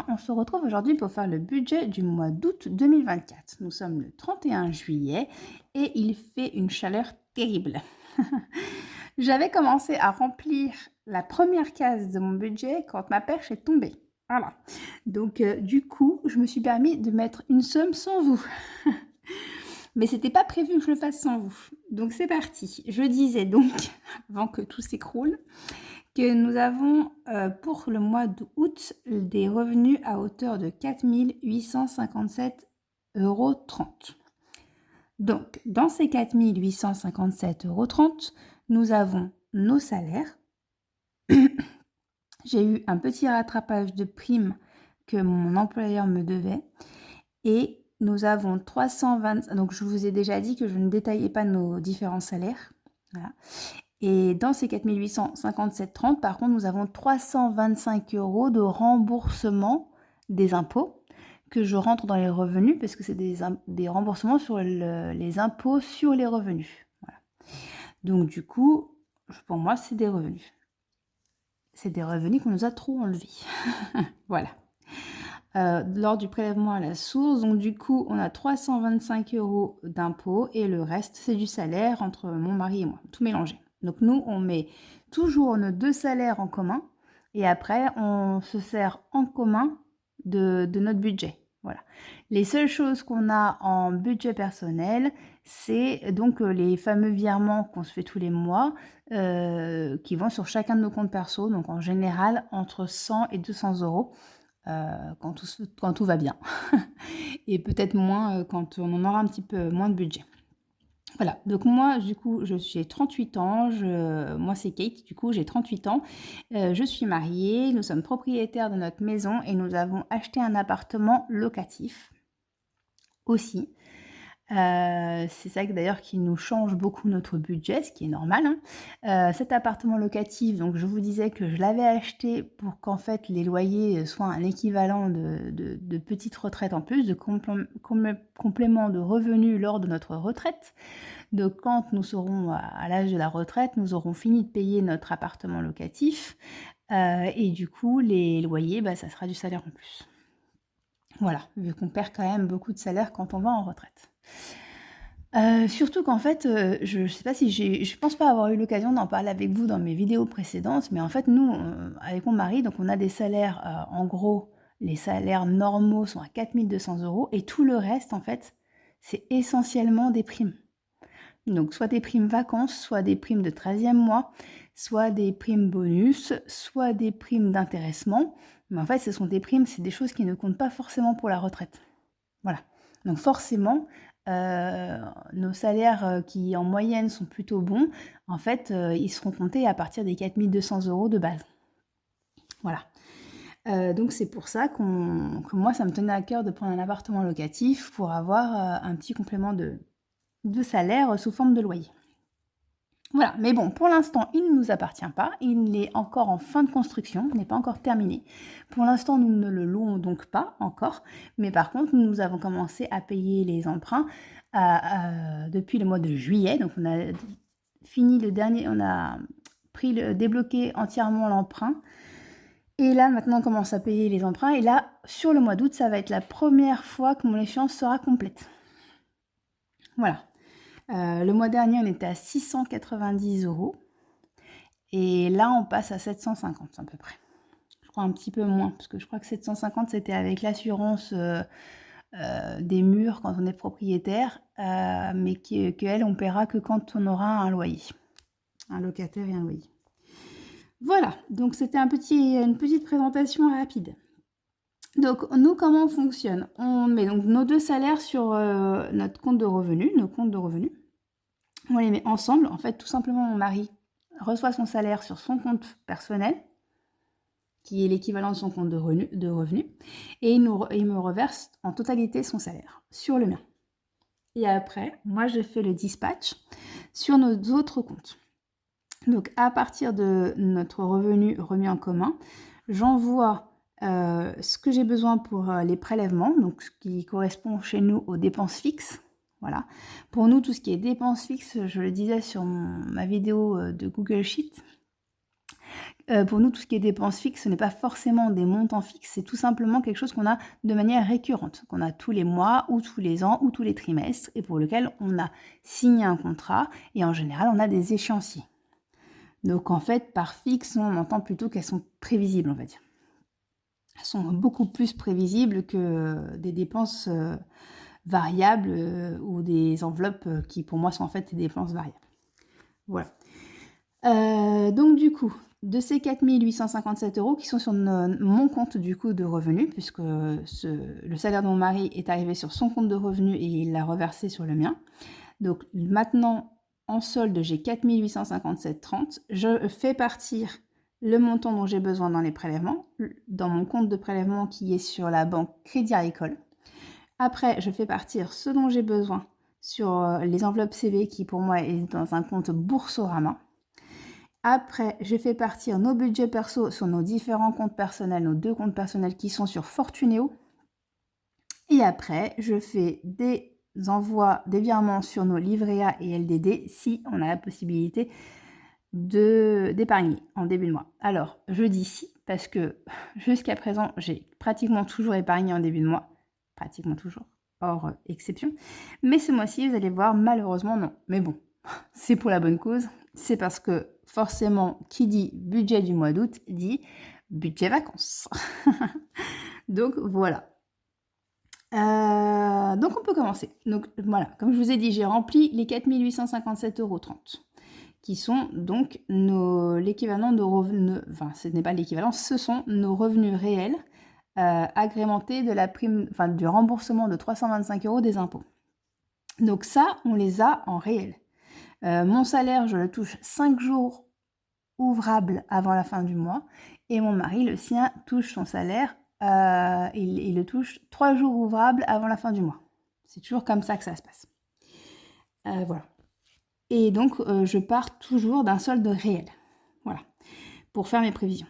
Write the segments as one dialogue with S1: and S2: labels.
S1: on se retrouve aujourd'hui pour faire le budget du mois d'août 2024. Nous sommes le 31 juillet et il fait une chaleur terrible. J'avais commencé à remplir la première case de mon budget quand ma perche est tombée. Voilà. Donc du coup, je me suis permis de mettre une somme sans vous. Mais c'était pas prévu que je le fasse sans vous. Donc c'est parti. Je disais donc, avant que tout s'écroule, que nous avons pour le mois d'août des revenus à hauteur de 4 857,30 €. Donc, dans ces 4 857,30 €, nous avons nos salaires. J'ai eu un petit rattrapage de primes que mon employeur me devait et nous avons 320. Donc, je vous ai déjà dit que je ne détaillais pas nos différents salaires. Voilà. Et dans ces 4 857,30 €, par contre, nous avons 325 € de remboursement des impôts que je rentre dans les revenus parce que c'est des remboursements sur les impôts sur les revenus. Voilà. Donc du coup, pour moi, c'est des revenus. C'est des revenus qu'on nous a trop enlevés. Voilà. Lors du prélèvement à la source, donc du coup, on a 325 € d'impôts et le reste, c'est du salaire entre mon mari et moi, tout mélangé. Donc nous, on met toujours nos deux salaires en commun et après, on se sert en commun de notre budget. Voilà. Les seules choses qu'on a en budget personnel, c'est donc les fameux virements qu'on se fait tous les mois qui vont sur chacun de nos comptes perso. Donc en général, entre 100 et 200 € quand tout va bien. Et peut-être moins quand on en aura un petit peu moins de budget. Voilà, donc moi, du coup, j'ai 38 ans, moi c'est Kate, du coup j'ai 38 ans, je suis mariée, nous sommes propriétaires de notre maison et nous avons acheté un appartement locatif aussi. C'est ça d'ailleurs qui nous change beaucoup notre budget, ce qui est normal, hein. Cet appartement locatif, donc je vous disais que je l'avais acheté pour qu'en fait les loyers soient un équivalent de petite retraite en plus, de complément de revenus lors de notre retraite. Donc quand nous serons à l'âge de la retraite, nous aurons fini de payer notre appartement locatif et du coup les loyers, ça sera du salaire en plus. Voilà, vu qu'on perd quand même beaucoup de salaire quand on va en retraite. Surtout qu'en fait, je sais pas si je pense pas avoir eu l'occasion d'en parler avec vous dans mes vidéos précédentes, mais en fait nous, avec mon mari, donc on a des salaires, en gros, les salaires normaux sont à 4 200 € et tout le reste en fait, c'est essentiellement des primes. Donc soit des primes vacances, soit des primes de 13e mois, soit des primes bonus, soit des primes d'intéressement. Mais en fait, ce sont des primes, c'est des choses qui ne comptent pas forcément pour la retraite. Voilà. Donc forcément, nos salaires qui en moyenne sont plutôt bons, en fait, ils seront comptés à partir des 4 200 € de base. Voilà. Donc c'est pour ça que moi, ça me tenait à cœur de prendre un appartement locatif pour avoir un petit complément de salaire sous forme de loyer. Voilà, mais bon, pour l'instant, il ne nous appartient pas, il est encore en fin de construction, n'est pas encore terminé. Pour l'instant, nous ne le louons donc pas encore, mais par contre, nous avons commencé à payer les emprunts depuis le mois de juillet. Donc on a fini le dernier, on a débloqué entièrement l'emprunt. Et là, maintenant, on commence à payer les emprunts. Et là, sur le mois d'août, ça va être la première fois que mon échéance sera complète. Voilà. Le mois dernier, on était à 690 € et là, on passe à 750 à peu près. Je crois un petit peu moins, parce que je crois que 750, c'était avec l'assurance des murs quand on est propriétaire, mais qu'elle, on paiera que quand on aura un loyer, un locataire et un loyer. Voilà, donc c'était une petite présentation rapide. Donc, nous, comment on fonctionne? On met donc nos deux salaires sur notre compte de revenus, nos comptes de revenus. On les met ensemble. En fait, tout simplement, mon mari reçoit son salaire sur son compte personnel, qui est l'équivalent de son compte de revenus, et il me reverse en totalité son salaire sur le mien. Et après, moi, je fais le dispatch sur nos autres comptes. Donc, à partir de notre revenu remis en commun, j'envoie ce que j'ai besoin pour les prélèvements, donc ce qui correspond chez nous aux dépenses fixes. Voilà. Pour nous, tout ce qui est dépenses fixes, je le disais sur ma vidéo de Google Sheet, Pour nous, tout ce qui est dépenses fixes, ce n'est pas forcément des montants fixes, c'est tout simplement quelque chose qu'on a de manière récurrente, qu'on a tous les mois ou tous les ans ou tous les trimestres et pour lequel on a signé un contrat et en général, on a des échéanciers. Donc en fait, par fixe, on entend plutôt qu'elles sont prévisibles, on va dire. Elles sont beaucoup plus prévisibles que des dépenses variables ou des enveloppes qui pour moi sont en fait des dépenses variables. Voilà. Donc du coup, de ces 4 857 € qui sont sur mon compte du coup de revenus, puisque le salaire de mon mari est arrivé sur son compte de revenus et il l'a reversé sur le mien. Donc maintenant, en solde, j'ai 4 857,30 €. Je fais partir le montant dont j'ai besoin dans les prélèvements, dans mon compte de prélèvement qui est sur la banque Crédit Agricole. Après, je fais partir ce dont j'ai besoin sur les enveloppes CV qui pour moi est dans un compte Boursorama. Après, je fais partir nos budgets perso sur nos différents comptes personnels, nos 2 comptes personnels qui sont sur Fortuneo. Et après, je fais des envois, des virements sur nos livrets A et LDD si on a la possibilité d'épargner en début de mois. Alors, je dis si parce que jusqu'à présent, j'ai pratiquement toujours épargné en début de mois. Pratiquement toujours, hors exception. Mais ce mois-ci, vous allez voir, malheureusement, non. Mais bon, c'est pour la bonne cause. C'est parce que forcément, qui dit budget du mois d'août dit budget vacances. Donc voilà. Donc on peut commencer. Donc voilà, comme je vous ai dit, j'ai rempli les 4 857,30 € qui sont donc l'équivalent de revenus, enfin ce n'est pas l'équivalent, ce sont nos revenus réels agrémentés de la prime, enfin du remboursement de 325 € des impôts. Donc ça, on les a en réel. Mon salaire, je le touche 5 jours ouvrables avant la fin du mois et mon mari, le sien, touche son salaire, il le touche 3 jours ouvrables avant la fin du mois. C'est toujours comme ça que ça se passe. Voilà. Et donc, je pars toujours d'un solde réel. Voilà. Pour faire mes prévisions.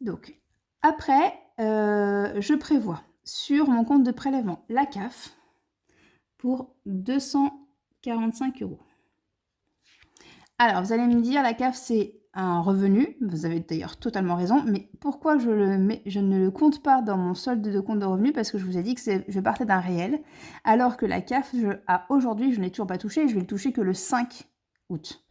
S1: Donc, après, je prévois sur mon compte de prélèvement, la CAF, pour 245 €. Alors, vous allez me dire, la CAF, c'est un revenu. Vous avez d'ailleurs totalement raison. Mais pourquoi je ne le compte pas dans mon solde de compte de revenus? Parce que je vous ai dit que je partais d'un réel. Alors que la CAF, aujourd'hui, je ne l'ai toujours pas touché. Je vais le toucher que le 5 août.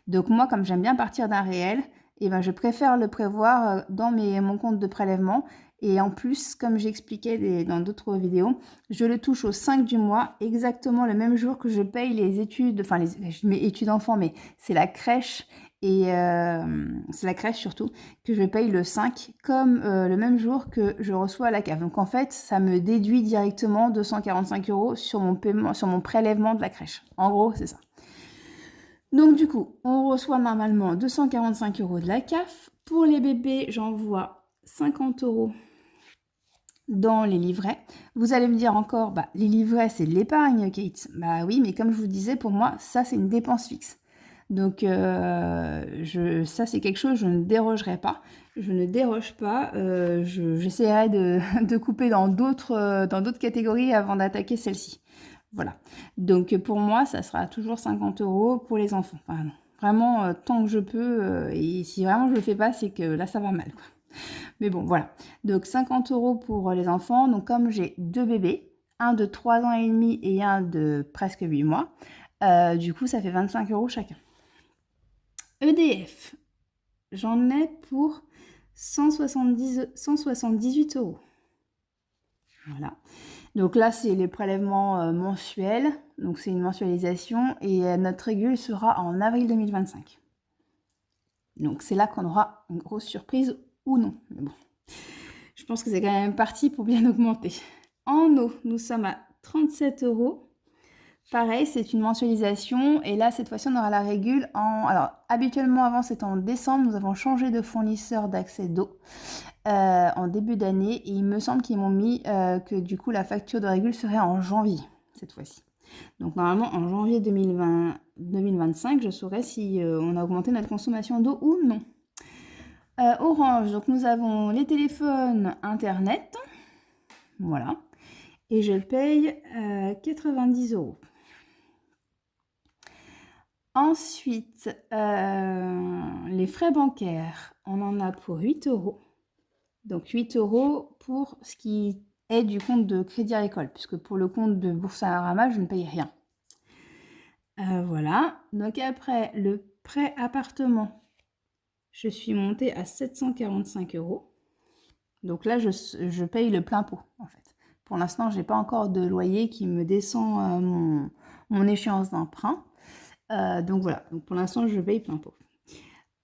S1: Donc moi, comme j'aime bien partir d'un réel, eh ben, je préfère le prévoir dans mon compte de prélèvement. Et en plus, comme j'expliquais dans d'autres vidéos, je le touche au 5 du mois, exactement le même jour que je paye les études, enfin je mets études enfants, mais c'est la crèche et c'est la crèche surtout, que je paye le 5, comme le même jour que je reçois la CAF. Donc en fait, ça me déduit directement 245 € sur mon paiement, sur mon prélèvement de la crèche. En gros, c'est ça. Donc du coup, on reçoit normalement 245 € de la CAF. Pour les bébés, j'envoie 50 € dans les livrets. Vous allez me dire encore, les livrets, c'est de l'épargne, Kate. Bah oui, mais comme je vous disais, pour moi, ça, c'est une dépense fixe. Donc, ça, c'est quelque chose, je ne dérogerai pas. Je ne déroge pas. J'essaierai de couper dans d'autres catégories avant d'attaquer celle-ci. Voilà. Donc, pour moi, ça sera toujours 50 € pour les enfants. Enfin, vraiment, tant que je peux. Et si vraiment je ne le fais pas, c'est que là, ça va mal, quoi. Mais bon, voilà. Donc 50 € pour les enfants. Donc comme j'ai 2 bébés, un de 3 ans et demi et un de presque 8 mois, du coup ça fait 25 € chacun. EDF, j'en ai pour 178 €. Voilà. Donc là, c'est les prélèvements mensuels. Donc c'est une mensualisation et notre régule sera en avril 2025. Donc c'est là qu'on aura une grosse surprise ou non. Mais bon, je pense que c'est quand même parti pour bien augmenter. En eau, nous sommes à 37 €. Pareil, c'est une mensualisation. Et là, cette fois-ci, on aura la régule Alors, habituellement, avant, c'était en décembre. Nous avons changé de fournisseur d'accès d'eau en début d'année. Et il me semble qu'ils m'ont mis que du coup, la facture de régule serait en janvier, cette fois-ci. Donc, normalement, en janvier 2025, je saurai si on a augmenté notre consommation d'eau ou non. Orange, donc nous avons les téléphones, Internet. Voilà. Et je paye 90 €. Ensuite, les frais bancaires, on en a pour 8 €. Donc 8 € pour ce qui est du compte de Crédit Agricole, puisque pour le compte de Boursorama, je ne paye rien. Voilà. Donc après, le prêt appartement, je suis montée à 745 €. Donc là, je paye le plein pot, en fait. Pour l'instant, je n'ai pas encore de loyer qui me descend mon échéance d'emprunt. Donc voilà. Donc pour l'instant, je paye plein pot.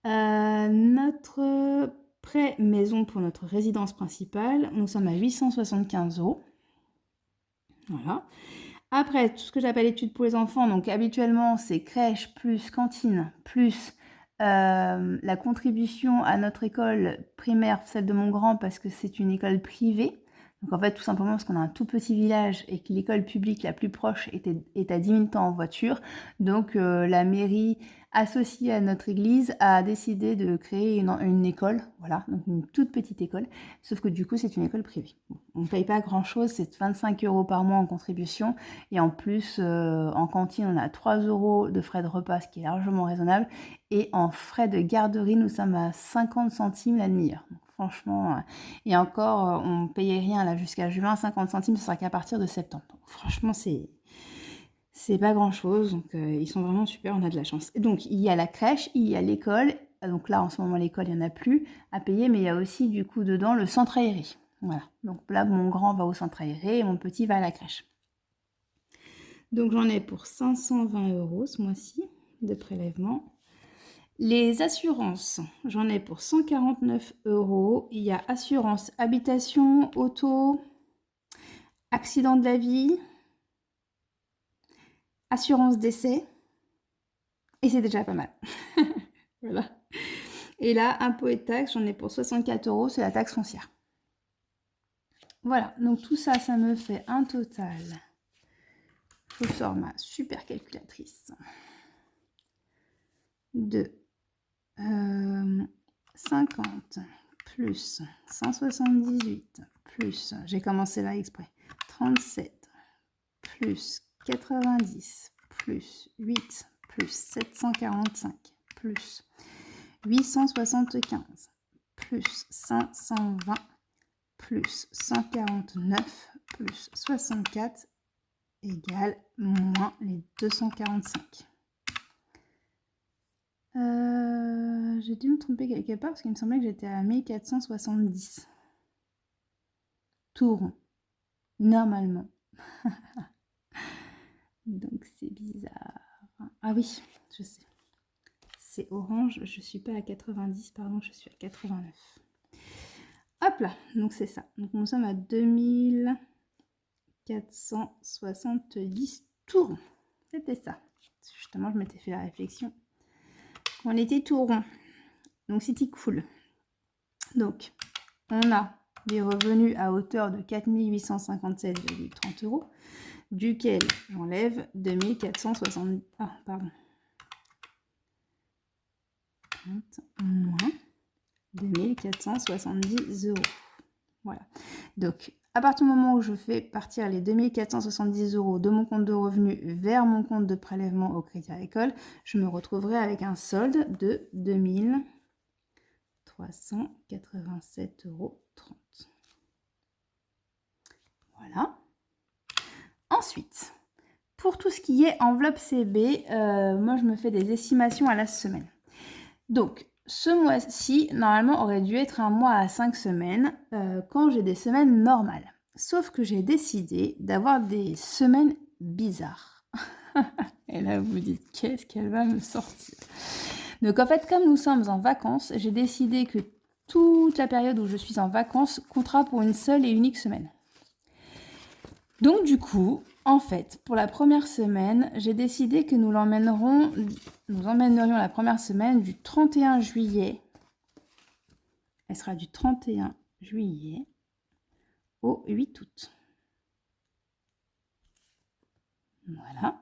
S1: Notre prêt maison pour notre résidence principale, nous sommes à 875 €. Voilà. Après, tout ce que j'appelle études pour les enfants, donc habituellement, c'est crèche plus cantine plus la contribution à notre école primaire, celle de mon grand, parce que c'est une école privée. Donc en fait, tout simplement parce qu'on a un tout petit village et que l'école publique la plus proche est à 10 minutes en voiture. Donc la mairie associée à notre église a décidé de créer une école, voilà, donc une toute petite école, sauf que du coup c'est une école privée. Bon, on ne paye pas grand chose, c'est 25 € par mois en contribution, et en plus en cantine on a 3 € de frais de repas, ce qui est largement raisonnable, et en frais de garderie nous sommes à 50 centimes la demi-heure. Franchement, et encore, on payait rien là jusqu'à juin, 50 centimes, ce sera qu'à partir de septembre. Donc, franchement, c'est pas grand chose, donc ils sont vraiment super, on a de la chance. Et donc il y a la crèche, il y a l'école, donc là en ce moment l'école il n'y en a plus à payer, mais il y a aussi du coup dedans le centre aéré. Voilà, donc là mon grand va au centre aéré et mon petit va à la crèche. Donc j'en ai pour 520 € ce mois-ci de prélèvement. Les assurances, j'en ai pour 149 €. Il y a assurance habitation, auto, accident de la vie, assurance décès, et c'est déjà pas mal. Voilà. Et là, impôts et taxes, j'en ai pour 64 €, c'est la taxe foncière. Voilà, donc tout ça, ça me fait un total. Je sors ma super calculatrice. De 50 plus 178 plus, j'ai commencé là exprès, 37 plus 90 plus 8 plus 745 plus 875 plus 520 plus 149 plus 64 égale moins les 245. J'ai dû me tromper quelque part parce qu'il me semblait que j'étais à 1470. Tout rond. Normalement. Donc c'est bizarre. Ah oui, je sais. C'est orange, je suis pas à 90, pardon, je suis à 89. Hop là, donc c'est ça. Donc nous sommes à 2470 tout rond. C'était ça. Justement, je m'étais fait la réflexion. On était tout rond. Donc c'était cool. Donc, on a des revenus à hauteur de 4857,30 €, duquel j'enlève 2460. Ah, pardon. Moins 2470 €. Voilà. Donc, à partir du moment où je fais partir les 2470 € de mon compte de revenus vers mon compte de prélèvement au Crédit Agricole, je me retrouverai avec un solde de 2387,30 €. Voilà. Ensuite, pour tout ce qui est enveloppe CB, moi je me fais des estimations à la semaine. Donc, ce mois-ci, normalement, aurait dû être un mois à 5 semaines quand j'ai des semaines normales. Sauf que j'ai décidé d'avoir des semaines bizarres. Et là, vous vous dites, qu'est-ce qu'elle va me sortir? Donc, en fait, comme nous sommes en vacances, j'ai décidé que toute la période où je suis en vacances comptera pour une seule et unique semaine. Donc, du coup, en fait, pour la première semaine, j'ai décidé que nous emmènerions la première semaine du 31 juillet. Elle sera du 31 juillet au 8 août. Voilà.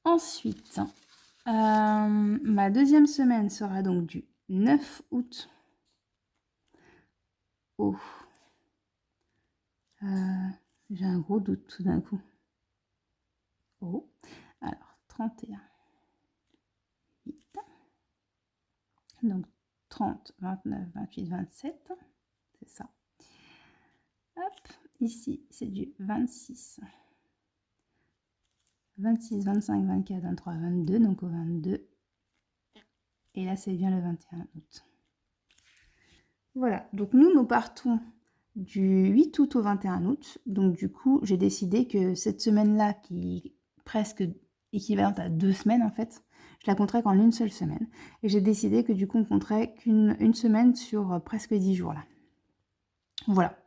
S1: Ensuite, ma deuxième semaine sera donc du 9 août au... j'ai un gros doute tout d'un coup. Oh, alors 31. 8. Donc 30, 29, 28, 27. C'est ça. Hop, ici, c'est du 26. 26, 25, 24, 23, 22, donc au 22. Et là, c'est bien le 21 août. Voilà, donc nous partons du 8 août au 21 août. Donc du coup, j'ai décidé que cette semaine-là, qui est presque équivalente à 2 semaines en fait, je la compterais qu'en une seule semaine. Et j'ai décidé que du coup, on compterait qu'une semaine sur presque 10 jours là. Voilà.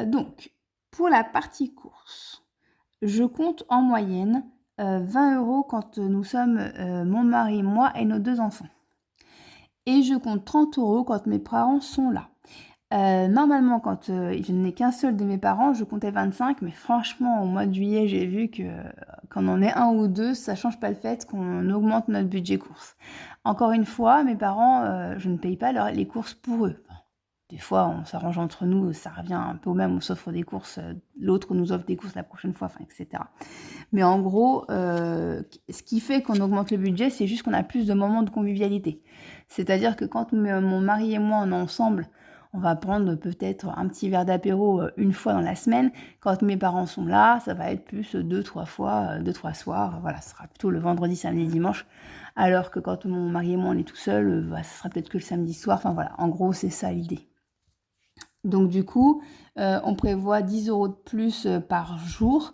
S1: Donc, pour la partie course, je compte en moyenne 20 € quand nous sommes mon mari, moi et nos 2 enfants. Et je compte 30 € quand mes parents sont là. Normalement, quand je n'ai qu'un seul de mes parents, je comptais 25, mais franchement, au mois de juillet, j'ai vu que quand on en est un ou deux, ça change pas le fait qu'on augmente notre budget courses. Encore une fois, mes parents, je ne paye pas les courses pour eux. Des fois, on s'arrange entre nous, ça revient un peu au même, on s'offre des courses, l'autre nous offre des courses la prochaine fois, enfin, etc. Mais en gros, ce qui fait qu'on augmente le budget, c'est juste qu'on a plus de moments de convivialité. C'est-à-dire que quand mon mari et moi, on est ensemble, on va prendre peut-être un petit verre d'apéro une fois dans la semaine. Quand mes parents sont là, ça va être plus 2-3 fois, 2-3 soirs. Voilà, ce sera plutôt le vendredi, samedi, dimanche. Alors que quand mon mari et moi, on est tout seul, ça sera peut-être que le samedi soir. Enfin voilà, en gros, c'est ça l'idée. Donc du coup, on prévoit 10 € de plus par jour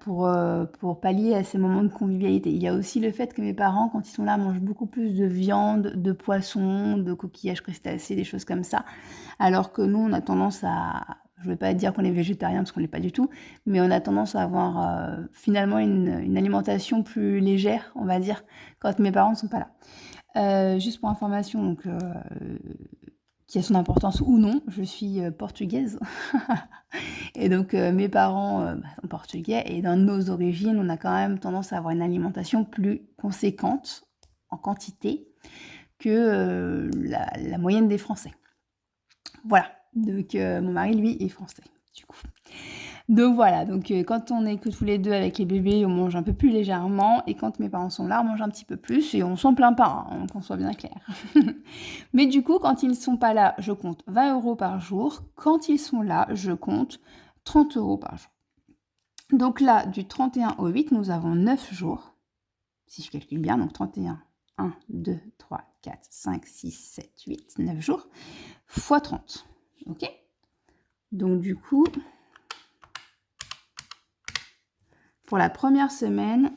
S1: pour pallier à ces moments de convivialité. Il y a aussi le fait que mes parents, quand ils sont là, mangent beaucoup plus de viande, de poisson, de coquillages crustacés, des choses comme ça. Alors que nous, on a tendance à... Je ne vais pas dire qu'on est végétarien parce qu'on ne l'est pas du tout, mais on a tendance à avoir finalement une alimentation plus légère, on va dire, quand mes parents ne sont pas là. Juste pour information, donc... qui a son importance ou non, je suis portugaise. Et donc mes parents sont portugais et dans nos origines, on a quand même tendance à avoir une alimentation plus conséquente en quantité que la moyenne des Français. Voilà, donc mon mari, lui, est français, du coup. Donc voilà, donc quand on est que tous les deux avec les bébés, on mange un peu plus légèrement, et quand mes parents sont là, on mange un petit peu plus, et on s'en plaint pas, hein, qu'on soit bien clair. Mais du coup, quand ils ne sont pas là, je compte 20 € par jour. Quand ils sont là, je compte 30 € par jour. Donc là, du 31 au 8, nous avons 9 jours. Si je calcule bien, donc 31, 1, 2, 3, 4, 5, 6, 7, 8, 9 jours, fois 30. Ok? Donc du coup... Pour la première semaine,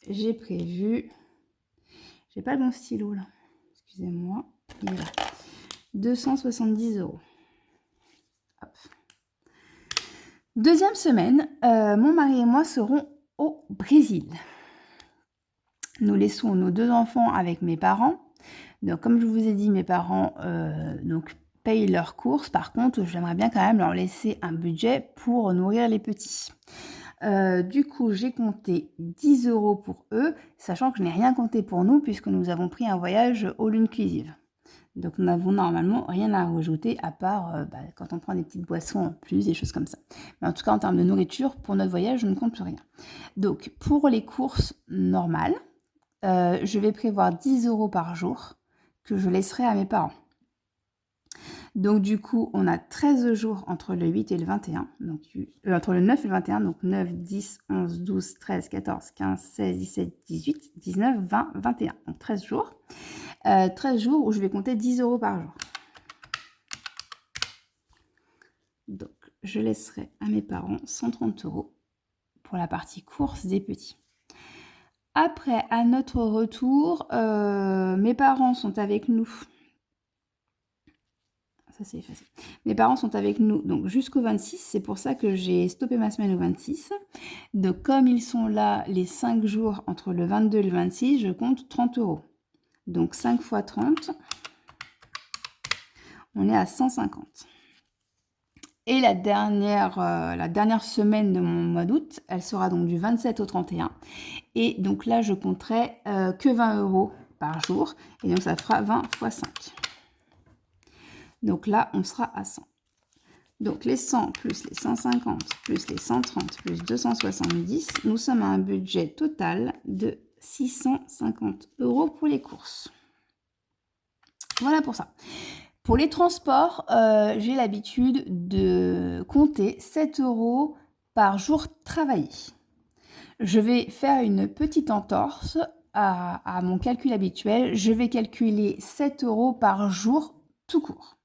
S1: j'ai prévu... J'ai pas le bon stylo là. Excusez-moi. Il est là. 270 €. Hop. Deuxième semaine, mon mari et moi serons au Brésil. Nous laissons nos 2 enfants avec mes parents. Donc, comme je vous ai dit, mes parents payent leurs courses. Par contre, j'aimerais bien quand même leur laisser un budget pour nourrir les petits. Du coup, j'ai compté 10 € pour eux, sachant que je n'ai rien compté pour nous puisque nous avons pris un voyage all inclusive. Donc, nous n'avons normalement rien à rajouter à part quand on prend des petites boissons en plus, des choses comme ça. Mais en tout cas, en termes de nourriture, pour notre voyage, je ne compte rien. Donc, pour les courses normales, je vais prévoir 10 € par jour que je laisserai à mes parents. Donc du coup, on a 13 jours entre le 8 et le 21, donc entre le 9 et le 21, donc 9, 10, 11, 12, 13, 14, 15, 16, 17, 18, 19, 20, 21. Donc 13 jours. 13 jours où je vais compter 10 € par jour. Donc je laisserai à mes parents 130 € pour la partie course des petits. Après, à notre retour, mes parents sont avec nous. Ça, c'est facile. Mes parents sont avec nous donc jusqu'au 26. C'est pour ça que j'ai stoppé ma semaine au 26. Donc, comme ils sont là les 5 jours entre le 22 et le 26, je compte 30 €. Donc, 5 fois 30, on est à 150. Et la dernière semaine de mon mois d'août, elle sera donc du 27 au 31. Et donc là, je compterai que 20 € par jour. Et donc, ça fera 20 fois 5. Donc là, on sera à 100. Donc les 100 plus les 150 plus les 130 plus 270, nous sommes à un budget total de 650 € pour les courses. Voilà pour ça. Pour les transports, j'ai l'habitude de compter 7 € par jour travaillé. Je vais faire une petite entorse à mon calcul habituel. Je vais calculer 7 € par jour tout court.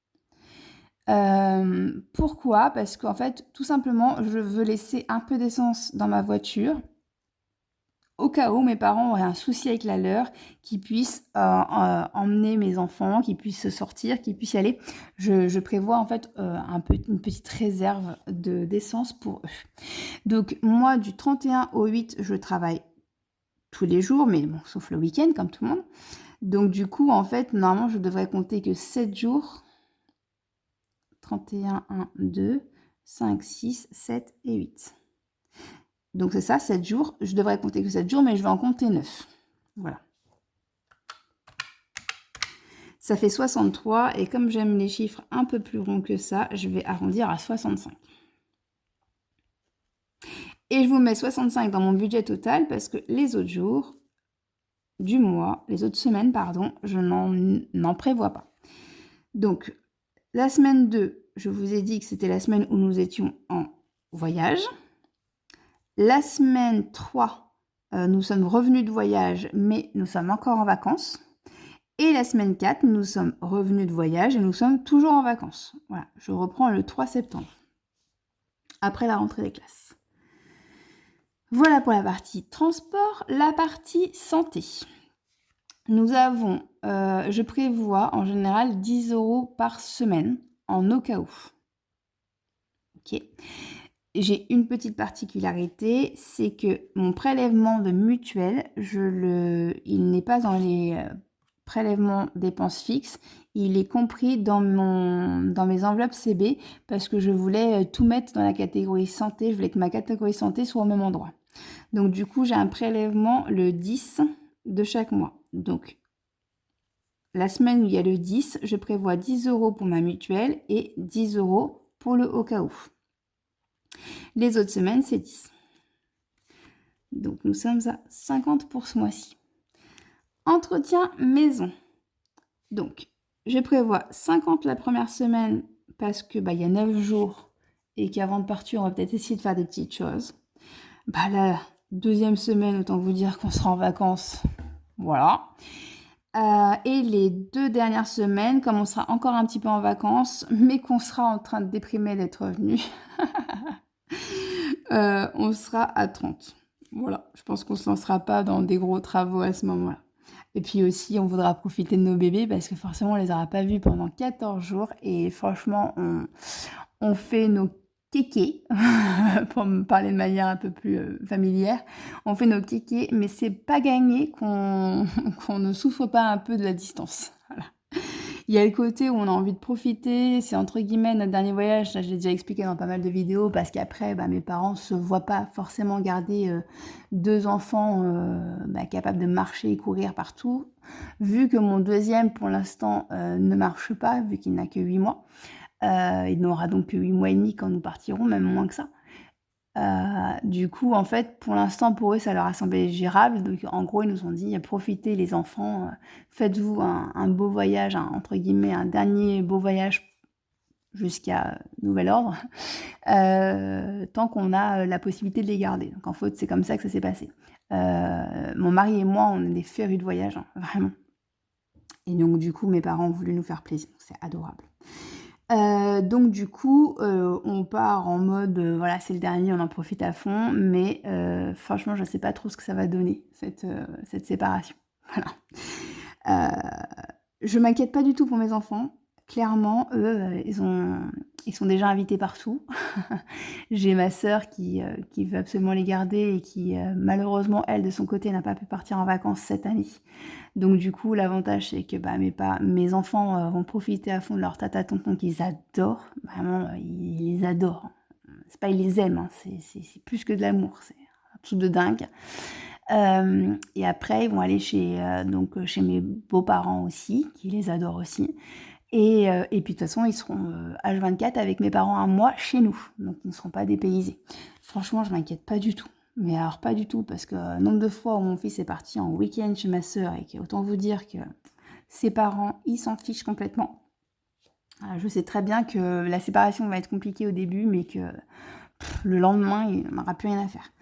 S1: Pourquoi? Parce qu'en fait, tout simplement, je veux laisser un peu d'essence dans ma voiture au cas où mes parents auraient un souci avec la leur, qu'ils puissent emmener mes enfants, qu'ils puissent sortir, qu'ils puissent y aller. Je prévois en fait une petite réserve d'essence pour eux. Donc moi, du 31 au 8, je travaille tous les jours, mais bon, sauf le week-end, comme tout le monde. Donc du coup, en fait, normalement, je devrais compter que 7 jours. 31, 1, 2, 5, 6, 7 et 8. Donc c'est ça, 7 jours. Je devrais compter que 7 jours, mais je vais en compter 9. Voilà. Ça fait 63, et comme j'aime les chiffres un peu plus ronds que ça, je vais arrondir à 65. Et je vous mets 65 dans mon budget total parce que les autres jours du mois, les autres semaines, pardon, je n'en prévois pas. Donc, la semaine 2, je vous ai dit que c'était la semaine où nous étions en voyage. La semaine 3, nous sommes revenus de voyage, mais nous sommes encore en vacances. Et la semaine 4, nous sommes revenus de voyage et nous sommes toujours en vacances. Voilà, je reprends le 3 septembre, après la rentrée des classes. Voilà pour la partie transport. La partie santé. Nous avons, je prévois en général 10 € par semaine, en au cas où. Ok. J'ai une petite particularité, c'est que mon prélèvement de mutuelle, il n'est pas dans les prélèvements dépenses fixes, il est compris dans mes enveloppes CB parce que je voulais tout mettre dans la catégorie santé, je voulais que ma catégorie santé soit au même endroit. Donc du coup, j'ai un prélèvement le 10 de chaque mois. Donc la semaine où il y a le 10, je prévois 10 € pour ma mutuelle et 10 € pour le au cas où. Les autres semaines, c'est 10. Donc, nous sommes à 50 pour ce mois-ci. Entretien maison. Donc, je prévois 50 la première semaine parce que y a 9 jours et qu'avant de partir, on va peut-être essayer de faire des petites choses. La deuxième semaine, autant vous dire qu'on sera en vacances. Voilà. Et les 2 dernières semaines, comme on sera encore un petit peu en vacances, mais qu'on sera en train de déprimer d'être revenu, on sera à 30. Voilà, je pense qu'on ne se lancera pas dans des gros travaux à ce moment-là. Et puis aussi, on voudra profiter de nos bébés parce que forcément, on ne les aura pas vus pendant 14 jours. Et franchement, on fait nos kékés, pour me parler de manière un peu plus familière. On fait nos kékés, mais c'est pas gagné qu'on ne souffre pas un peu de la distance. Voilà. Il y a le côté où on a envie de profiter, c'est entre guillemets notre dernier voyage, ça je l'ai déjà expliqué dans pas mal de vidéos, parce qu'après mes parents ne se voient pas forcément garder 2 enfants capables de marcher et courir partout. Vu que mon deuxième pour l'instant ne marche pas, vu qu'il n'a que 8 mois, il n'aura donc que 8 mois et demi quand nous partirons, même moins que ça. Du coup, en fait, pour l'instant, pour eux, ça leur a semblé gérable. Donc, en gros, ils nous ont dit, profitez les enfants, faites-vous un beau voyage, entre guillemets, un dernier beau voyage jusqu'à nouvel ordre, tant qu'on a la possibilité de les garder. Donc, en fait, c'est comme ça que ça s'est passé. Mon mari et moi, on est des férus de voyage, vraiment. Et donc, du coup, mes parents ont voulu nous faire plaisir. C'est adorable. Donc du coup, on part en mode, voilà, c'est le dernier, on en profite à fond, mais franchement, je ne sais pas trop ce que ça va donner, cette séparation. Voilà. Je m'inquiète pas du tout pour mes enfants. Clairement, eux, ils sont déjà invités partout. J'ai ma sœur qui veut absolument les garder et qui, malheureusement, elle, de son côté, n'a pas pu partir en vacances cette année. Donc du coup, l'avantage, c'est que mes enfants vont profiter à fond de leur tata-tonton qu'ils adorent. Vraiment, ils les adorent. C'est pas ils les aiment, hein, c'est plus que de l'amour. C'est un truc de dingue. Et après, ils vont aller chez mes beaux-parents aussi, qui les adorent aussi. Et puis de toute façon, ils seront H24 avec mes parents à moi chez nous. Donc ils ne seront pas dépaysés. Franchement, je m'inquiète pas du tout. Mais alors pas du tout, parce que nombre de fois où mon fils est parti en week-end chez ma sœur et qu'autant vous dire que ses parents, ils s'en fichent complètement. Je sais très bien que la séparation va être compliquée au début, mais que le lendemain, il n'aura plus rien à faire.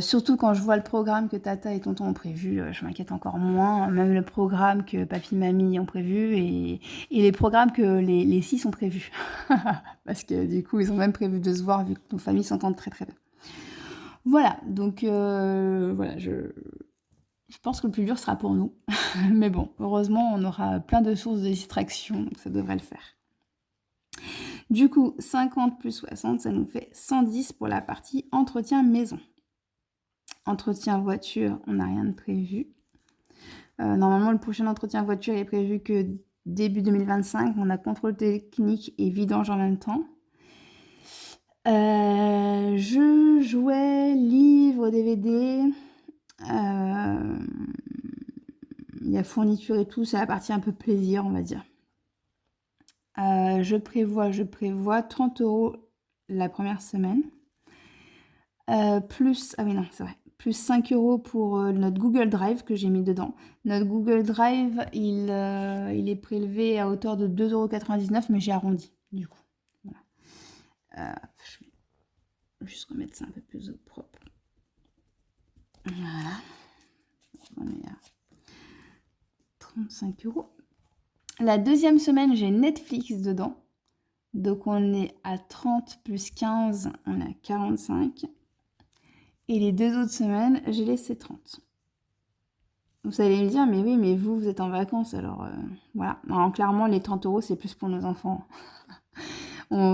S1: Surtout quand je vois le programme que tata et tonton ont prévu, je m'inquiète encore moins. Même le programme que papy, mamie ont prévu et les programmes que les 6 ont prévus. Parce que du coup, ils ont même prévu de se voir vu que nos familles s'entendent très très bien. Voilà, donc voilà, je pense que le plus dur sera pour nous. Mais bon, heureusement, on aura plein de sources de distraction, donc ça devrait le faire. Du coup, 50 plus 60, ça nous fait 110 pour la partie entretien maison. Entretien voiture, on n'a rien de prévu. Normalement, le prochain entretien voiture est prévu que début 2025. On a contrôle technique et vidange en même temps. Jeux, jouets, livres, DVD. Il y a fourniture et tout, c'est la partie un peu plaisir, on va dire. Je prévois 30 € la première semaine. Plus, ah oui non, c'est vrai, plus 5 € pour notre Google Drive que j'ai mis dedans. Notre Google Drive, il est prélevé à hauteur de 2,99 €, mais j'ai arrondi, du coup. Voilà. Je vais juste remettre ça un peu plus au propre. Voilà. On est à 35 €. La deuxième semaine, j'ai Netflix dedans. Donc on est à 30 plus 15, on est à 45. Et les 2 autres semaines, j'ai laissé 30. Vous allez me dire, mais oui, mais vous êtes en vacances, alors voilà. Alors, clairement, les 30 €, c'est plus pour nos enfants.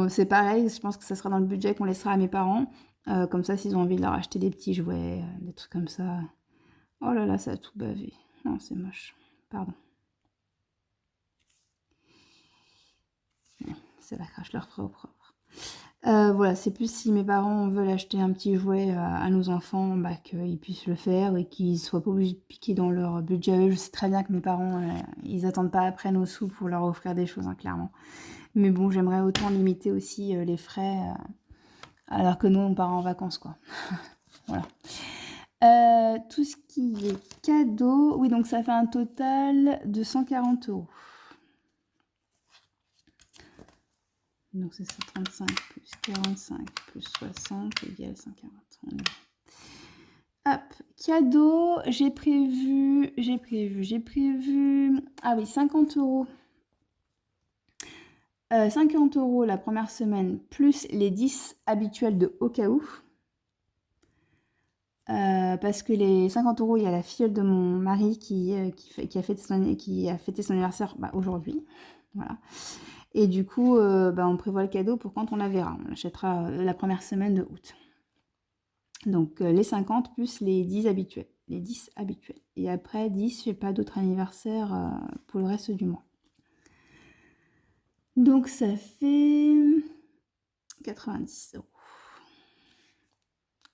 S1: C'est pareil, je pense que ça sera dans le budget qu'on laissera à mes parents. Comme ça, s'ils ont envie de leur acheter des petits jouets, des trucs comme ça. Oh là là, ça a tout bavé. Non, c'est moche. Pardon. C'est pas grave, je leur ferai au propre. Voilà, c'est plus si mes parents veulent acheter un petit jouet à nos enfants, bah, qu'ils puissent le faire et qu'ils soient pas obligés de piquer dans leur budget. Je sais très bien que mes parents, ils attendent pas après nos sous pour leur offrir des choses, hein, clairement. Mais bon, j'aimerais autant limiter aussi les frais alors que nous, on part en vacances, quoi. Voilà. Tout ce qui est cadeau, oui, donc ça fait un total de 140 €. Donc c'est 135 plus 45 plus 60 égale 140. Hop, cadeau, j'ai prévu, ah oui, 50 €. 50 € la première semaine, plus les 10 habituels de au cas où. Parce que les 50 €, il y a la filleule de mon mari qui a fêté son anniversaire aujourd'hui. Voilà. Et du coup, on prévoit le cadeau pour quand on la verra. On l'achètera la première semaine de août. Donc les 50 plus les 10 habituels. Les 10 habituels. Et après 10, je n'ai pas d'autres anniversaires pour le reste du mois. Donc ça fait 90 €.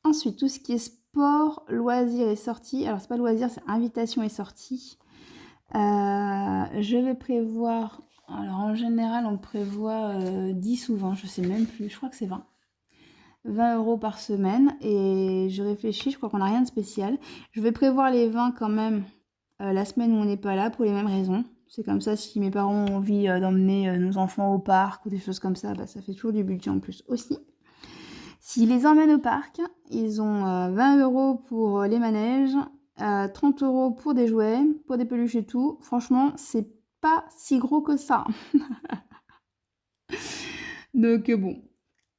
S1: Ensuite, tout ce qui est sport, loisirs et sorties. Alors, c'est pas loisirs, c'est invitation et sorties. Je vais prévoir... Alors, en général, on prévoit 10 ou 20, je sais même plus. Je crois que c'est 20. 20 € par semaine. Et je réfléchis, je crois qu'on n'a rien de spécial. Je vais prévoir les 20 quand même la semaine où on n'est pas là pour les mêmes raisons. C'est comme ça, si mes parents ont envie d'emmener nos enfants au parc ou des choses comme ça, ça fait toujours du budget en plus aussi. S'ils les emmènent au parc, ils ont 20 € pour les manèges, 30 € pour des jouets, pour des peluches et tout. Franchement, c'est pas si gros que ça. Donc bon.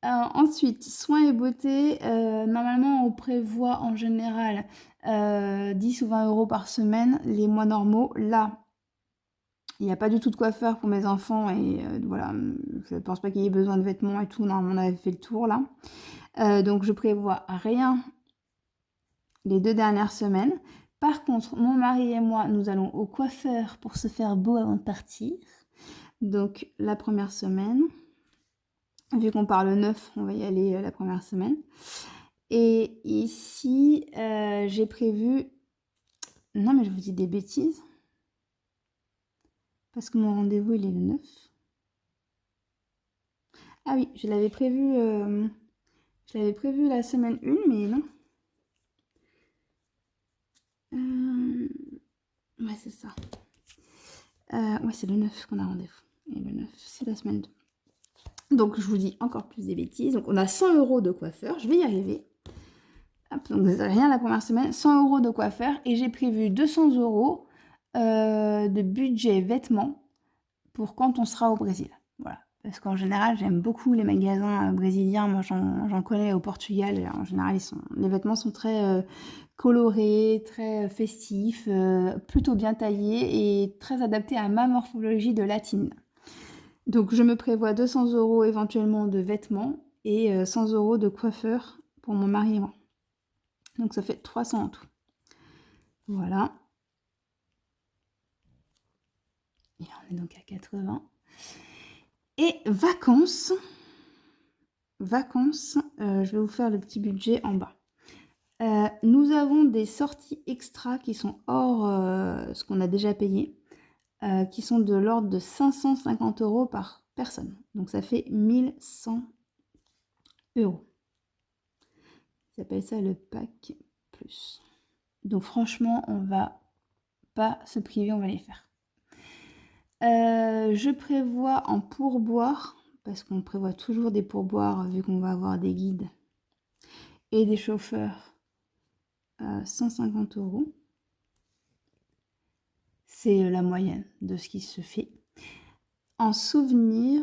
S1: Ensuite, soins et beauté. Normalement, on prévoit en général 10 ou 20 € par semaine, les mois normaux. Là, il n'y a pas du tout de coiffeur pour mes enfants et voilà, je pense pas qu'il y ait besoin de vêtements et tout. Normalement, on avait fait le tour là. Donc, je prévois rien les 2 dernières semaines. Par contre, mon mari et moi, nous allons au coiffeur pour se faire beau avant de partir. Donc, la première semaine. Vu qu'on part le 9, on va y aller la première semaine. Et ici, j'ai prévu... Non, mais je vous dis des bêtises. Parce que mon rendez-vous, il est le 9. Ah oui, je l'avais prévu la semaine 1, mais non. Ouais, c'est ça. Ouais, c'est le 9 qu'on a rendez-vous. Et le 9, c'est la semaine 2. Donc, je vous dis encore plus des bêtises. Donc, on a 100 € de coiffeur. Je vais y arriver. Hop, donc, rien la première semaine. 100 € de coiffeur. Et j'ai prévu 200 € de budget vêtements pour quand on sera au Brésil. Voilà. Parce qu'en général, j'aime beaucoup les magasins brésiliens. Moi, j'en connais au Portugal. En général, les vêtements sont très colorés, très festifs, plutôt bien taillés et très adaptés à ma morphologie de latine. Donc, je me prévois 200 € éventuellement de vêtements et 100 € de coiffeur pour mon mari et moi. Donc, ça fait 300 en tout. Voilà. Et on est donc à 80. Et vacances. Je vais vous faire le petit budget en bas. Nous avons des sorties extra qui sont hors ce qu'on a déjà payé, qui sont de l'ordre de 550 € par personne. Donc ça fait 1100 €. Ils appellent ça le pack plus. Donc franchement, on va pas se priver, on va les faire. Je prévois en pourboire, parce qu'on prévoit toujours des pourboires vu qu'on va avoir des guides et des chauffeurs, 150 €. C'est la moyenne de ce qui se fait. En souvenir,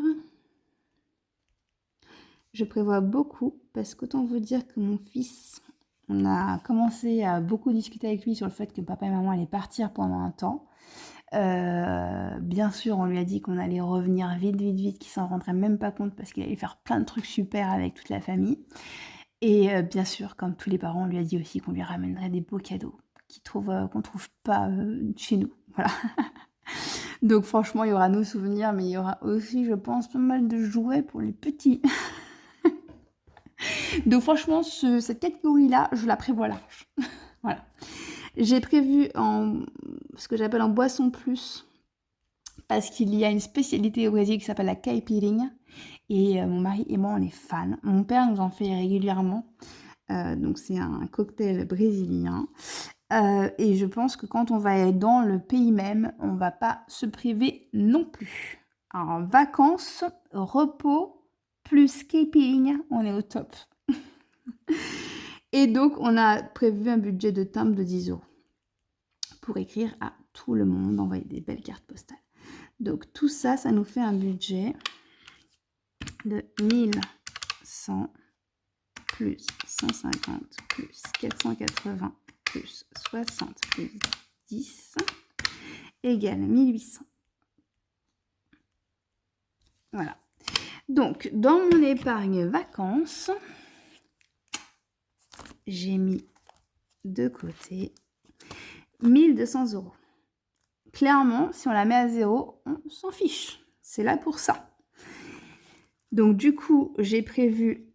S1: je prévois beaucoup parce qu'autant vous dire que mon fils, on a commencé à beaucoup discuter avec lui sur le fait que papa et maman allaient partir pendant un temps. Bien sûr, on lui a dit qu'on allait revenir vite, qu'il s'en rendrait même pas compte parce qu'il allait faire plein de trucs super avec toute la famille. Et bien sûr, comme tous les parents, on lui a dit aussi qu'on lui ramènerait des beaux cadeaux qu'on trouve pas chez nous. Voilà. Donc franchement, il y aura nos souvenirs, mais il y aura aussi, je pense, pas mal de jouets pour les petits. Donc franchement, cette catégorie-là, je la prévois large. Voilà. J'ai prévu ce que j'appelle en boisson plus, parce qu'il y a une spécialité au Brésil qui s'appelle la caipirinha. Et mon mari et moi, on est fans. Mon père nous en fait régulièrement. Donc c'est un cocktail brésilien. Et je pense que quand on va être dans le pays même, on va pas se priver non plus. Alors, vacances, repos, plus caipirinha, on est au top. Et donc, on a prévu un budget de timbre de 10 € pour écrire à tout le monde, envoyer des belles cartes postales. Donc, tout ça, ça nous fait un budget de 1100 plus 150 plus 480 plus 60 plus 10 égale 1800. Voilà. Donc, dans mon épargne vacances, j'ai mis de côté 1200 €. Clairement, si on la met à 0, on s'en fiche. C'est là pour ça. Donc, du coup, j'ai prévu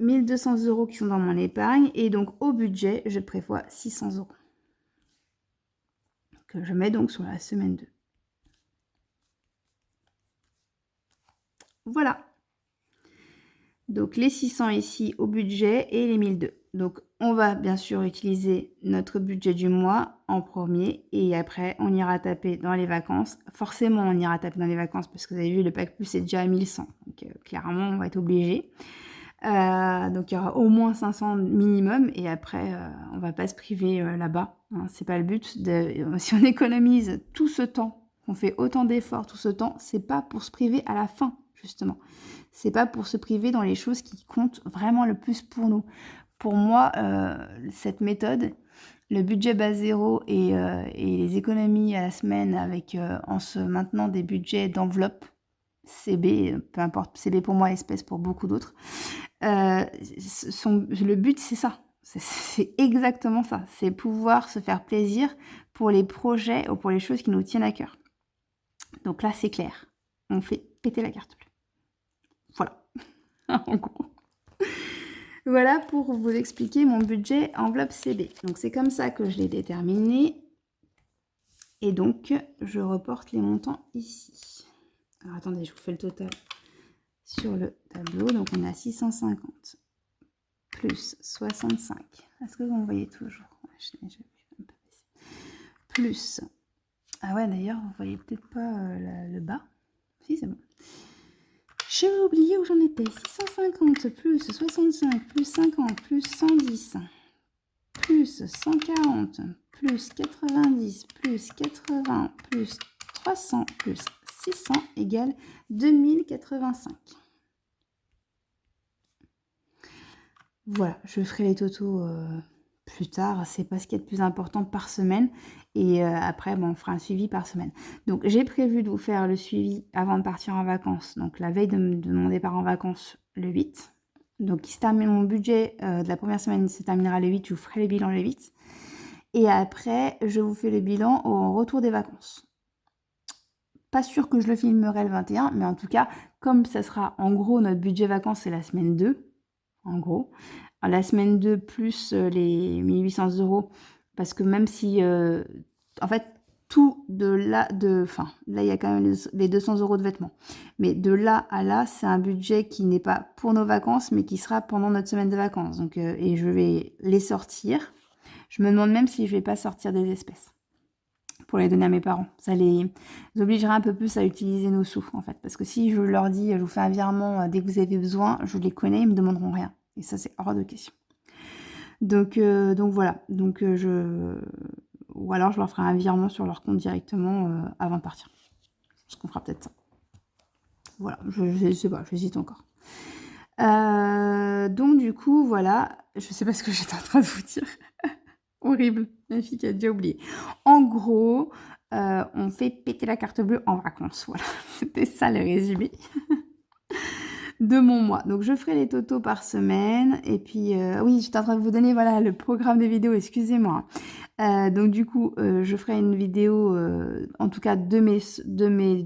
S1: 1200 € qui sont dans mon épargne. Et donc, au budget, je prévois 600 € que je mets donc sur la semaine 2. Voilà. Donc, les 600 ici au budget et les 1200. Donc, on va bien sûr utiliser notre budget du mois en premier et après, on ira taper dans les vacances. Forcément, on ira taper dans les vacances parce que vous avez vu, le pack plus est déjà à 1100. Donc, clairement, on va être obligé. Donc, il y aura au moins 500 minimum et après, on va pas se priver là-bas. Hein, c'est pas le but. Si on économise tout ce temps, qu'on fait autant d'efforts tout ce temps, c'est pas pour se priver à la fin, justement. C'est pas pour se priver dans les choses qui comptent vraiment le plus pour nous. Pour moi, cette méthode, le budget base zéro et les économies à la semaine avec en se maintenant des budgets d'enveloppe, CB, peu importe, CB pour moi, espèce pour beaucoup d'autres, le but c'est ça. C'est exactement ça. C'est pouvoir se faire plaisir pour les projets ou pour les choses qui nous tiennent à cœur. Donc là, c'est clair. On fait péter la carte bleue. Voilà. En gros. Voilà pour vous expliquer mon budget enveloppe CB. Donc c'est comme ça que je l'ai déterminé. Et donc, je reporte les montants ici. Alors attendez, je vous fais le total sur le tableau. Donc on a 650 plus 65. Est-ce que vous me voyez toujours? plus... Ah ouais, d'ailleurs, vous voyez peut-être pas le bas. Si, c'est bon. J'ai oublié où j'en étais. 650 plus 65 plus 50 plus 110 plus 140 plus 90 plus 80 plus 300 plus 600 égale 2085. Voilà, je ferai les totaux plus tard. C'est pas ce qui est le plus important par semaine. Et après, bon, on fera un suivi par semaine. Donc, j'ai prévu de vous faire le suivi avant de partir en vacances. Donc, la veille de mon départ en vacances, le 8. Donc, il se termine mon budget de la première semaine, il se terminera le 8. Je vous ferai les bilans le 8. Et après, je vous fais le bilan au retour des vacances. Pas sûr que je le filmerai le 21, mais en tout cas, comme ça sera en gros notre budget vacances, c'est la semaine 2, en gros. Alors, la semaine 2 plus les 1800 €, parce que même si, en fait, tout de là, enfin, là, il y a quand même les 200 € de vêtements. Mais de là à là, c'est un budget qui n'est pas pour nos vacances, mais qui sera pendant notre semaine de vacances. Donc, et je vais les sortir. Je me demande même si je vais pas sortir des espèces pour les donner à mes parents. Ça les obligera un peu plus à utiliser nos sous, en fait. Parce que si je leur dis, je vous fais un virement dès que vous avez besoin, je les connais, ils me demanderont rien. Et ça, c'est hors de question. Donc voilà. Donc ou alors je leur ferai un virement sur leur compte directement avant de partir. Parce qu'on fera peut-être ça. Voilà, je sais pas, j'hésite encore. Donc du coup, voilà. Je sais pas ce que j'étais en train de vous dire. Horrible, ma fille qui a déjà oublié. En gros, on fait péter la carte bleue en vacances. Voilà, c'était ça le résumé de mon mois. Donc, je ferai les totaux par semaine. Et puis, oui, j'étais en train de vous donner voilà, le programme des vidéos, excusez-moi. Donc, du coup, je ferai une vidéo, en tout cas, de mes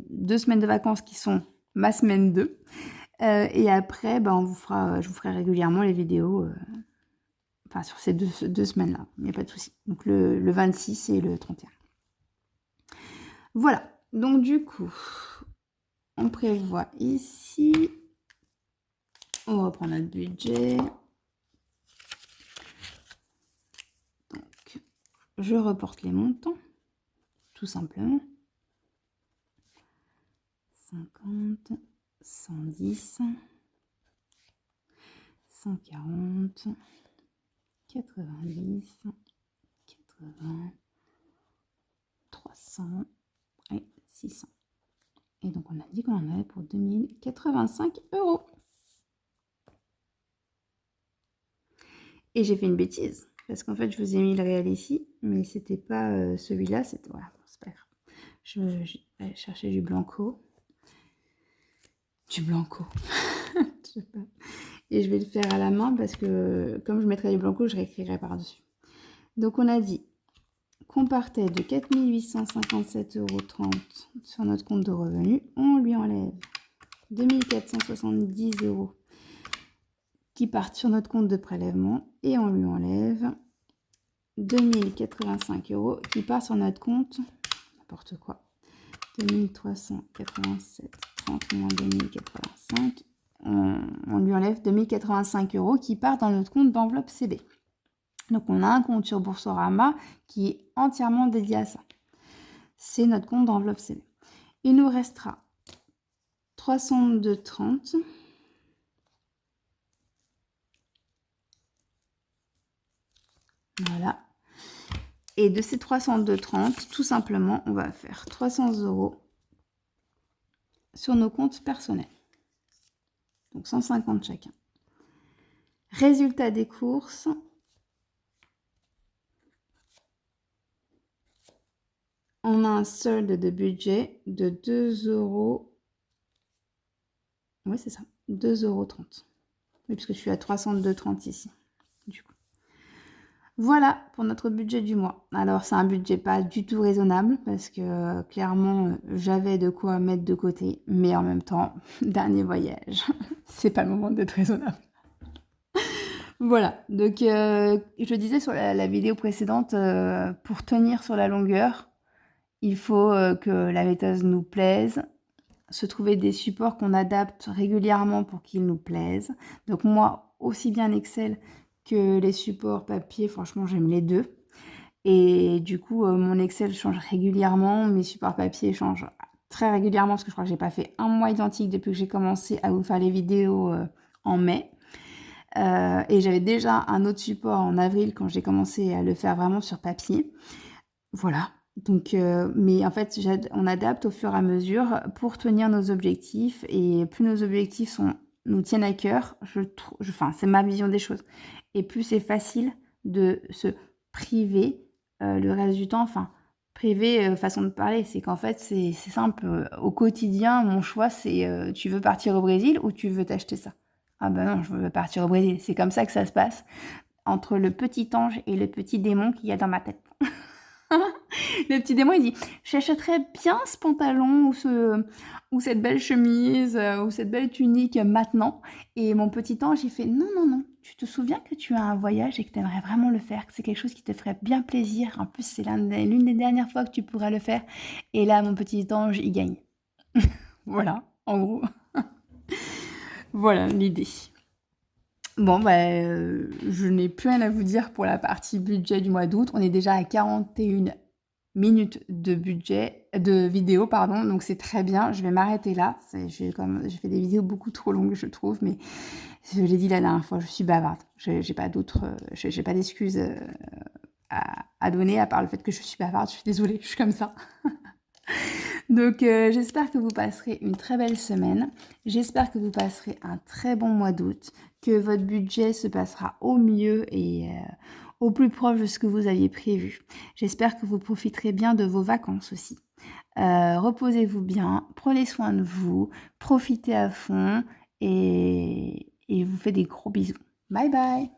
S1: 2 semaines de vacances qui sont ma semaine 2. Et après, ben, je vous ferai régulièrement les vidéos. Enfin, sur ces deux semaines-là, il n'y a pas de souci. Donc, le 26 et le 31. Voilà. Donc, du coup, on prévoit ici. On reprend notre budget. Donc, je reporte les montants, tout simplement. 50, 110, 140, 90, 80, 300 et 600. Et donc, on a dit qu'on en avait pour 2085 €. Et j'ai fait une bêtise, parce qu'en fait, je vous ai mis le réel ici, mais c'était pas celui-là, c'était... Voilà, bon, c'est pas grave. Je vais chercher du blanco. Du blanco. Je sais pas. Et je vais le faire à la main, parce que comme je mettrai du blanco, je réécrirai par-dessus. Donc, on a dit qu'on partait de 4 857,30 € sur notre compte de revenus. On lui enlève 2470 € qui partent sur notre compte de prélèvement et on lui enlève 2085 € qui part sur notre compte, n'importe quoi, 2387, 30 moins 2085, on lui enlève 2085 € qui part dans notre compte d'enveloppe CB. Donc on a un compte sur Boursorama qui est entièrement dédié à ça. C'est notre compte d'enveloppe CB. Il nous restera 302,30 €. Voilà. Et de ces 302,30 €, tout simplement, on va faire 300 € sur nos comptes personnels. Donc 150 chacun. Résultat des courses. On a un solde de budget de 2 €. Oui, c'est ça. 2,30 €. Oui, puisque je suis à 302,30 € ici. Du coup. Voilà pour notre budget du mois. Alors, c'est un budget pas du tout raisonnable parce que clairement, j'avais de quoi mettre de côté. Mais en même temps, dernier voyage, c'est pas le moment d'être raisonnable. Voilà. Donc, je disais sur la vidéo précédente, pour tenir sur la longueur, il faut que la méthode nous plaise, se trouver des supports qu'on adapte régulièrement pour qu'ils nous plaisent. Donc moi, aussi bien Excel que les supports papier, franchement, j'aime les deux. et du coup, mon Excel change régulièrement, mes supports papier changent très régulièrement parce que je crois que j'ai pas fait un mois identique depuis que j'ai commencé à vous faire les vidéos, en mai. Et j'avais déjà un autre support en avril quand j'ai commencé à le faire vraiment sur papier. Voilà, donc mais en fait, on adapte au fur et à mesure pour tenir nos objectifs et plus nos objectifs nous tiennent à cœur, enfin, c'est ma vision des choses et plus c'est facile de se priver, le reste du temps, enfin, priver, façon de parler, c'est qu'en fait, c'est simple, au quotidien, mon choix, c'est, tu veux partir au Brésil ou tu veux t'acheter ça? Ah bah non, je veux partir au Brésil. C'est comme ça que ça se passe entre le petit ange et le petit démon qu'il y a dans ma tête. Le petit démon, il dit: «J'achèterais bien ce pantalon ou cette belle chemise, ou cette belle tunique maintenant», et mon petit ange, il fait: «Non, non, non, tu te souviens que tu as un voyage et que tu aimerais vraiment le faire, que c'est quelque chose qui te ferait bien plaisir. En plus, c'est l'une des dernières fois que tu pourras le faire», et là, mon petit ange, il gagne. Voilà, en gros. Voilà l'idée. Bon, bah, je n'ai plus rien à vous dire pour la partie budget du mois d'août. On est déjà à 41 minutes de budget de vidéo, pardon, donc c'est très bien. Je vais m'arrêter là. J'ai fait des vidéos beaucoup trop longues, je trouve, mais je l'ai dit la dernière fois, je suis bavarde. J'ai pas j'ai pas d'excuses à donner à part le fait que je suis bavarde. Je suis désolée, je suis comme ça. Donc j'espère que vous passerez une très belle semaine. J'espère que vous passerez un très bon mois d'août, que votre budget se passera au mieux et au plus proche de ce que vous aviez prévu. J'espère que vous profiterez bien de vos vacances aussi. Reposez-vous bien, prenez soin de vous, profitez à fond et je vous fais des gros bisous. Bye bye!